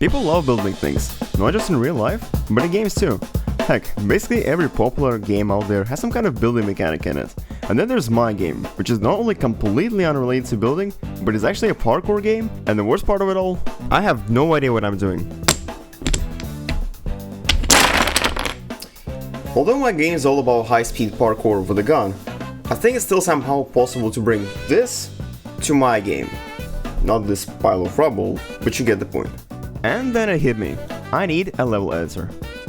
People love building things, not just in real life, but in games too. Heck, basically every popular game out there has some kind of building mechanic in it. And then there's my game, which is not only completely unrelated to building, but is actually a parkour game, and the worst part of it all, I have no idea what I'm doing. Although my game is all about high-speed parkour with a gun, I think it's still somehow possible to bring this to my game. Not this pile of rubble, but you get the point. And then it hit me. I need a level editor.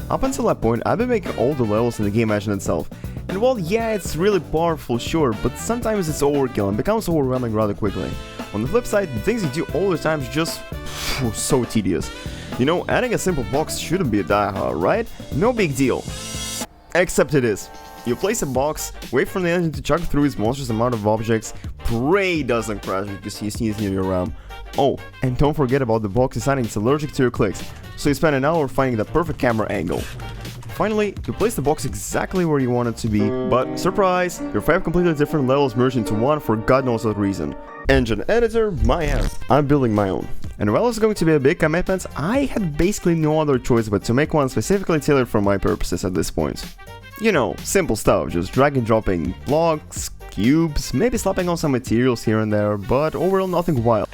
Up until that point, I've been making all the levels in the game engine itself. And well, yeah, it's really powerful, sure, but sometimes it's overkill and becomes overwhelming rather quickly. On the flip side, the things you do all the time is just so tedious. You know, adding a simple box shouldn't be a die-hard, right? No big deal. Except it is. You place a box, wait for the engine to chug through its monstrous amount of objects, pray it doesn't crash because you sneeze near your RAM. Oh, and don't forget about the box deciding it's allergic to your clicks, so you spend an hour finding the perfect camera angle. Finally, you place the box exactly where you want it to be, but surprise, your 5 completely different levels merge into one for God knows what reason. Engine editor, my ass. I'm building my own. And while it's going to be a big commitment, I had basically no other choice but to make one specifically tailored for my purposes at this point. You know, simple stuff, just drag and dropping blocks, cubes, maybe slapping on some materials here and there, but overall nothing wild.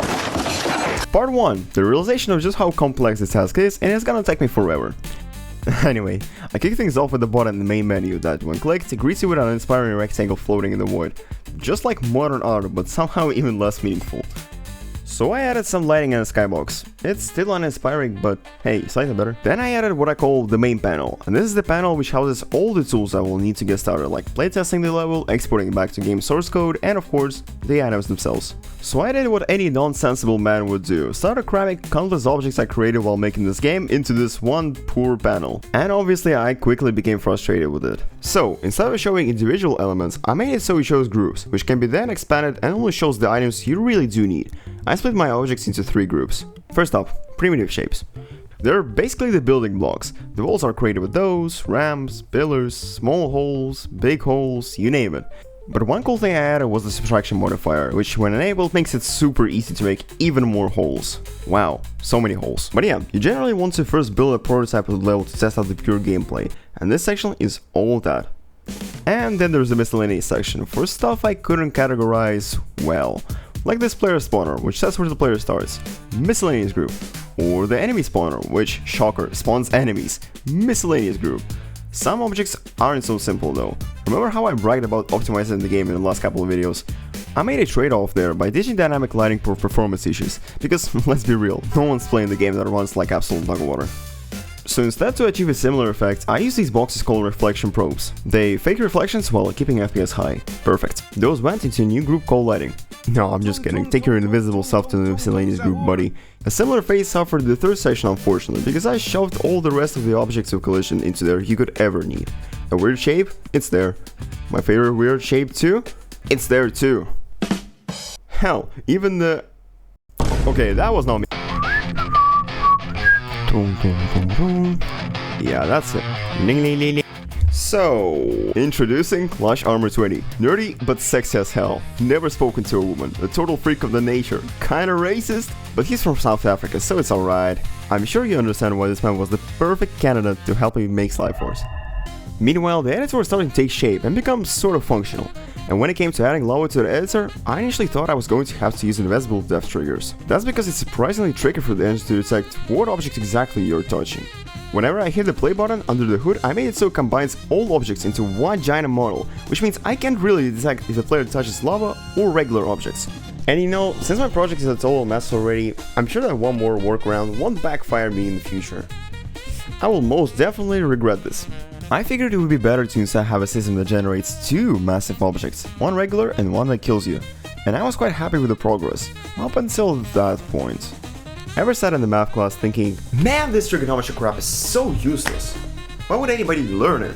Part 1, the realization of just how complex this task is, and it's gonna take me forever. Anyway, I kick things off with the button in the main menu that, when clicked, greets you with an inspiring rectangle floating in the void. Just like modern art, but somehow even less meaningful. So I added some lighting and a skybox. It's still uninspiring, but hey, slightly better. Then I added what I call the main panel, and this is the panel which houses all the tools I will need to get started, like playtesting the level, exporting it back to game source code, and of course, the items themselves. So I did what any non-sensible man would do, started cramming countless objects I created while making this game into this one poor panel. And obviously I quickly became frustrated with it. So, instead of showing individual elements, I made it so it shows groups, which can be then expanded and only shows the items you really do need. I split my objects into 3 groups. First up, primitive shapes. They're basically the building blocks. The walls are created with those, ramps, pillars, small holes, big holes, you name it. But one cool thing I added was the subtraction modifier, which when enabled makes it super easy to make even more holes. Wow, so many holes. But yeah, you generally want to first build a prototype of the level to test out the pure gameplay, and this section is all that. And then there's the miscellaneous section, for stuff I couldn't categorize well. Like this player spawner, which says where the player starts, miscellaneous group, or the enemy spawner, which, shocker, spawns enemies, miscellaneous group. Some objects aren't so simple though. Remember how I bragged about optimizing the game in the last couple of videos? I made a trade-off there by ditching dynamic lighting for performance issues, because let's be real, no one's playing the game that runs like absolute dog water. So instead, to achieve a similar effect, I use these boxes called reflection probes. They fake reflections while keeping FPS high. Perfect. Those went into a new group called lighting. No, I'm just kidding, take your invisible self to the miscellaneous group, buddy. A similar fate suffered the third section unfortunately, because I shoved all the rest of the objects of collision into there you could ever need. A weird shape? It's there. My favorite weird shape too? It's there too. Hell, even the... Okay, that was not me. Yeah, that's it. So, introducing Lush Armor 20. Nerdy, but sexy as hell. Never spoken to a woman. A total freak of the nature. Kinda racist, but he's from South Africa, so it's alright. I'm sure you understand why this man was the perfect candidate to help me make SLIDEFORCE. Meanwhile, the editor was starting to take shape and become sort of functional. And when it came to adding lava to the editor, I initially thought I was going to have to use invisible depth triggers. That's because it's surprisingly tricky for the engine to detect what object exactly you're touching. Whenever I hit the play button under the hood, I made it so it combines all objects into one giant model, which means I can't really detect if the player touches lava or regular objects. And you know, since my project is a total mess already, I'm sure that one more workaround won't backfire me in the future. I will most definitely regret this. I figured it would be better to instead have a system that generates 2 massive objects, one regular and one that kills you. And I was quite happy with the progress, up until that point. Ever sat in the math class thinking, man, this trigonometry crap is so useless. Why would anybody learn it?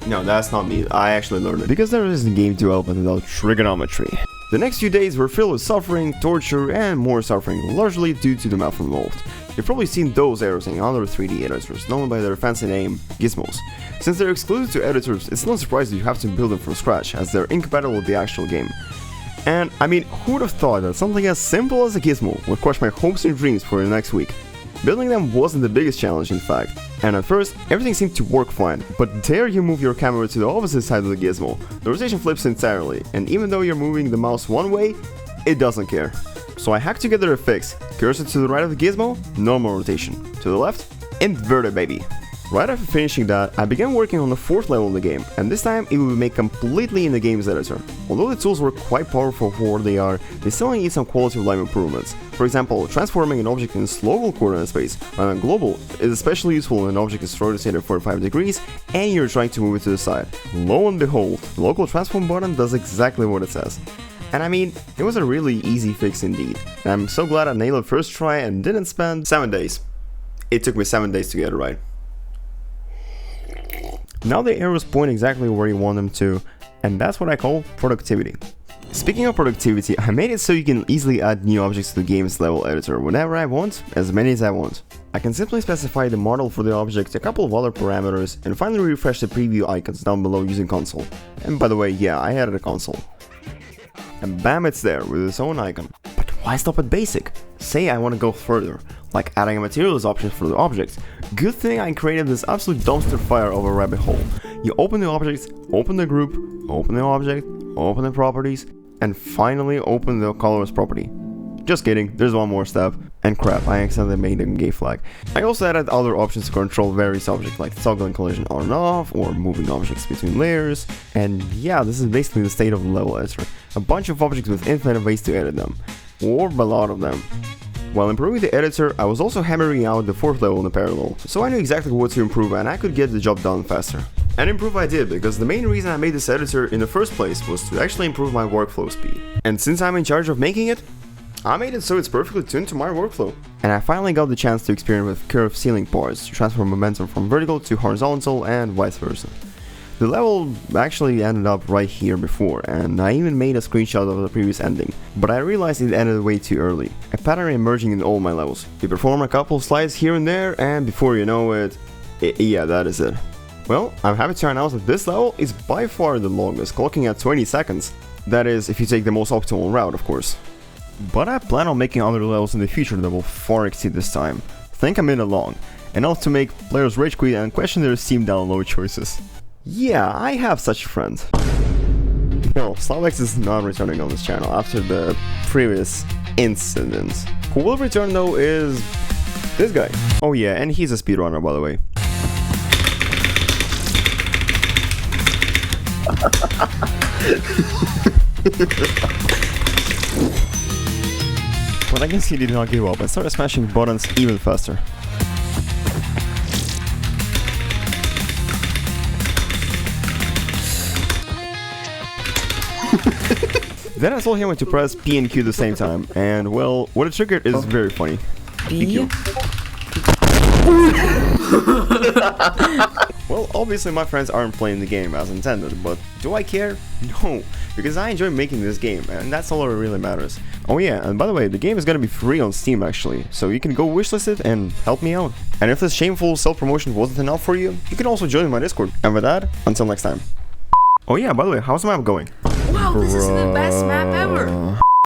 No, that's not me, I actually learned it. Because there isn't game development without trigonometry. The next few days were filled with suffering, torture, and more suffering, largely due to the math involved. You've probably seen those errors in other 3D editors, known by their fancy name, Gizmos. Since they're exclusive to editors, it's not surprising you have to build them from scratch, as they're incompatible with the actual game. And I mean, who would have thought that something as simple as a gizmo would crush my hopes and dreams for the next week? Building them wasn't the biggest challenge in fact, and at first everything seemed to work fine, but dare you move your camera to the opposite side of the gizmo, the rotation flips entirely, and even though you're moving the mouse one way, it doesn't care. So I hacked together a fix: cursor to the right of the gizmo, normal rotation, to the left, inverted baby. Right after finishing that, I began working on the 4th level in the game, and this time it will be made completely in the game's editor. Although the tools were quite powerful for what they are, they still need some quality of life improvements. For example, transforming an object in local coordinate space rather than global is especially useful when an object is rotated 45 degrees and you're trying to move it to the side. Lo and behold, the local transform button does exactly what it says. And I mean, it was a really easy fix indeed. And I'm so glad I nailed it first try and didn't spend 7 days. It took me 7 days to get it right. Now the arrows point exactly where you want them to, and that's what I call productivity. Speaking of productivity, I made it so you can easily add new objects to the game's level editor whenever I want, as many as I want. I can simply specify the model for the object, a couple of other parameters, and finally refresh the preview icons down below using console. And by the way, yeah, I added a console. And bam, it's there with its own icon. But why stop at basic? Say I want to go further, like adding a materials option for the object. Good thing I created this absolute dumpster fire of a rabbit hole. You open the object, open the group, open the object, open the properties, and finally open the colors property. Just kidding, there's one more step. And crap, I accidentally made a gay flag. I also added other options to control various objects like toggling collision on and off, or moving objects between layers. And yeah, this is basically the state of the level editor. A bunch of objects with infinite ways to edit them. Or a lot of them. While improving the editor, I was also hammering out the 4th level in the parallel, so I knew exactly what to improve and I could get the job done faster. And improve I did, because the main reason I made this editor in the first place was to actually improve my workflow speed. And since I'm in charge of making it, I made it so it's perfectly tuned to my workflow. And I finally got the chance to experiment with curved ceiling parts to transfer momentum from vertical to horizontal and vice versa. The level actually ended up right here before, and I even made a screenshot of the previous ending, but I realized it ended way too early. A pattern emerging in all my levels. You perform a couple of slides here and there, and before you know it, yeah, that is it. Well, I'm happy to announce that this level is by far the longest, clocking at 20 seconds. That is, if you take the most optimal route, of course. But I plan on making other levels in the future that will far exceed this time. Think a minute long, enough to make players rage quit and question their Steam download choices. Yeah, I have such a friend. No, Slavex is not returning on this channel after the previous incident. Who will return though is this guy. Oh yeah, and he's a speedrunner by the way. But I guess he did not give up and started smashing buttons even faster. Then I told him to press P and Q at the same time, and well, what it triggered is very funny. PQ. Well, obviously my friends aren't playing the game as intended, but do I care? No, because I enjoy making this game, and that's all that really matters. Oh yeah, and by the way, the game is gonna be free on Steam actually, so you can go wishlist it and help me out. And if this shameful self-promotion wasn't enough for you, you can also join my Discord. And with that, until next time. Oh yeah, by the way, how's the map going? Wow, this is the best map ever!